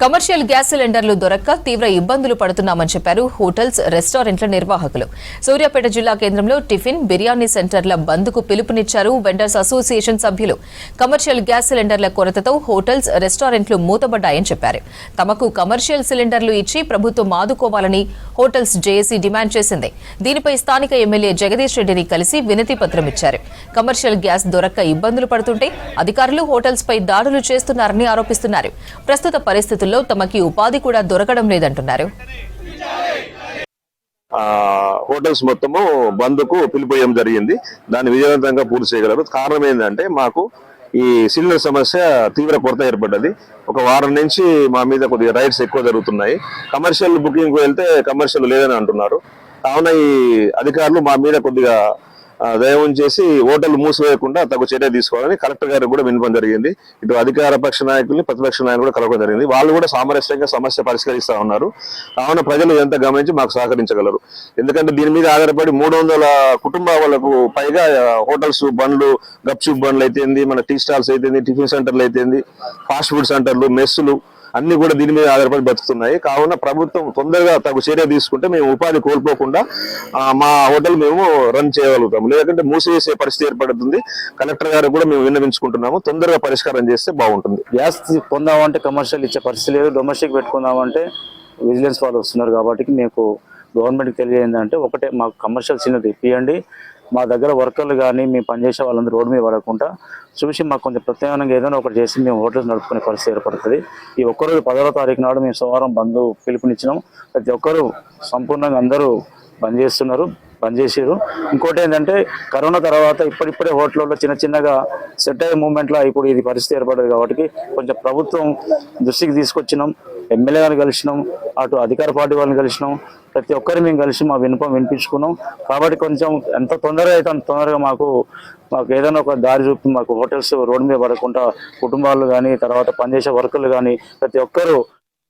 Commercial gas సిలిండర్లు దొరక్క తీవ్ర ఇబ్బందులు పడుతున్నామని చెప్పారు హోటల్స్, రెస్టారెంట్ల నిర్వాహకులు. సూర్యాపేట జిల్లా కేంద్రంలో టిఫిన్, బిర్యానీ సెంటర్ల బంద్కు పిలుపునిచ్చారు వెండర్స్ అసోసియేషన్ సభ్యులు. కమర్షియల్ గ్యాస్ సిలిండర్ల కొరతతో హోటల్స్, రెస్టారెంట్లు మూతపడ్డాయని చెప్పారు. తమకు కమర్షియల్ సిలిండర్లు ఇచ్చి ప్రభుత్వం ఆదుకోవాలని హోటల్స్ జేఏసీ డిమాండ్ చేసింది. దీనిపై స్థానిక ఎమ్మెల్యే జగదీష్ రెడ్డిని కలిసి వినతి పత్రం ఇచ్చారు. కమర్షియల్ గ్యాస్ దొరక్క ఇబ్బందులు పడుతుంటే అధికారులు హోటల్స్ పై దాడులు చేస్తున్నారని ఆరోపిస్తున్నారు. ప్రస్తుత పరిస్థితుల్లో తమకి ఉపాధి కూడా దొరకడం లేదంటున్నారు. హోటల్స్ మొత్తము బంద్కు పిలిపోయడం జరిగింది. దాన్ని విజయవంతంగా పూర్తి చేయగలరు. కారణం ఏంటంటే మాకు ఈ సిలిండర్ సమస్య తీవ్ర కొరత ఏర్పడ్డది. ఒక వారం నుంచి మా మీద కొద్దిగా రైడ్స్ ఎక్కువ జరుగుతున్నాయి. కమర్షియల్ బుకింగ్ కు వెళ్తే కమర్షియల్ లేదని అంటున్నారు. కావున ఈ అధికారులు మా మీద కొద్దిగా దయం చేసి హోటల్ మూసివేయకుండా తగు చర్య తీసుకోవాలని కలెక్టర్ గారికి కూడా వినపడం జరిగింది. ఇటు అధికార పక్ష నాయకుల్ని, ప్రతిపక్ష నాయకులు కూడా కలవడం జరిగింది. వాళ్ళు కూడా సామరస్యంగా సమస్య పరిష్కరిస్తా ఉన్నారు. కావున ప్రజలు ఎంత గమనించి మాకు సహకరించగలరు. ఎందుకంటే దీని మీద ఆధారపడి 300 కుటుంబాలకు పైగా హోటల్స్, బండ్లు, గప్చుప్ బండ్లు అయితేంది, మన టీ స్టాల్స్ అయితేంది, టిఫిన్ సెంటర్లు అయితేంది, ఫాస్ట్ ఫుడ్ సెంటర్లు, మెస్సులు అన్ని కూడా దీని మీద ఆధారపడి బతుకుతున్నాయి. కావున ప్రభుత్వం తొందరగా తగు చర్య తీసుకుంటే మేము ఉపాధి కోల్పోకుండా మా హోటల్ మేము రన్ చేయగలుగుతాము. లేదంటే మూసివేసే పరిస్థితి ఏర్పడుతుంది. కలెక్టర్ గారు కూడా మేము విన్నవించుకుంటున్నాము. తొందరగా పరిష్కారం చేస్తే బాగుంటుంది. గ్యాస్ పొందామంటే కమర్షియల్ ఇచ్చే పరిస్థితి లేదు. డొమెస్టిక్ పెట్టుకుందామంటే విజిలెన్స్ వాళ్ళు వస్తున్నారు. కాబట్టి మీకు గవర్నమెంట్కి తెలియజేందంటే ఒకటే, మాకు కమర్షియల్ సిలిండర్ ఇప్పియండి. మా దగ్గర వర్కర్లు కానీ మేము పనిచేసే వాళ్ళందరూ రోడ్డు మీద పడకుండా చూసి మాకు కొంచెం ప్రత్యేకంగా ఏదైనా ఒకటి చేసి మేము హోటల్స్ నడుపుకునే పరిస్థితి ఏర్పడుతుంది. ఈ ఒక్కరోజు 10వ తారీఖు నాడు మేము సోమవారం బంద్ పిలుపునిచ్చినాం. ప్రతి ఒక్కరు సంపూర్ణంగా అందరూ బంద్ చేస్తున్నారు, బంద్ చేసారు. ఇంకోటి ఏంటంటే కరోనా తర్వాత ఇప్పుడిప్పుడే హోటల్లో చిన్నగా సెట్ అయ్యే మూమెంట్లో ఇప్పుడు ఇది పరిస్థితి ఏర్పడదు. కాబట్టి కొంచెం ప్రభుత్వం దృష్టికి తీసుకొచ్చినాం. ఎమ్మెల్యే గారిని కలిసినాం, అటు అధికార పార్టీ వాళ్ళని కలిసినాం. ప్రతి ఒక్కరిని మేము కలిసి మా విన్నపం వినిపించుకున్నాం. కాబట్టి కొంచెం ఎంత తొందరగా అయితే అంత తొందరగా మాకు ఏదైనా ఒక దారి చూపి మాకు హోటల్స్ రోడ్డు మీద పడకుండా కుటుంబాలు కానీ, తర్వాత పనిచేసే వర్కర్లు కానీ ప్రతి ఒక్కరూ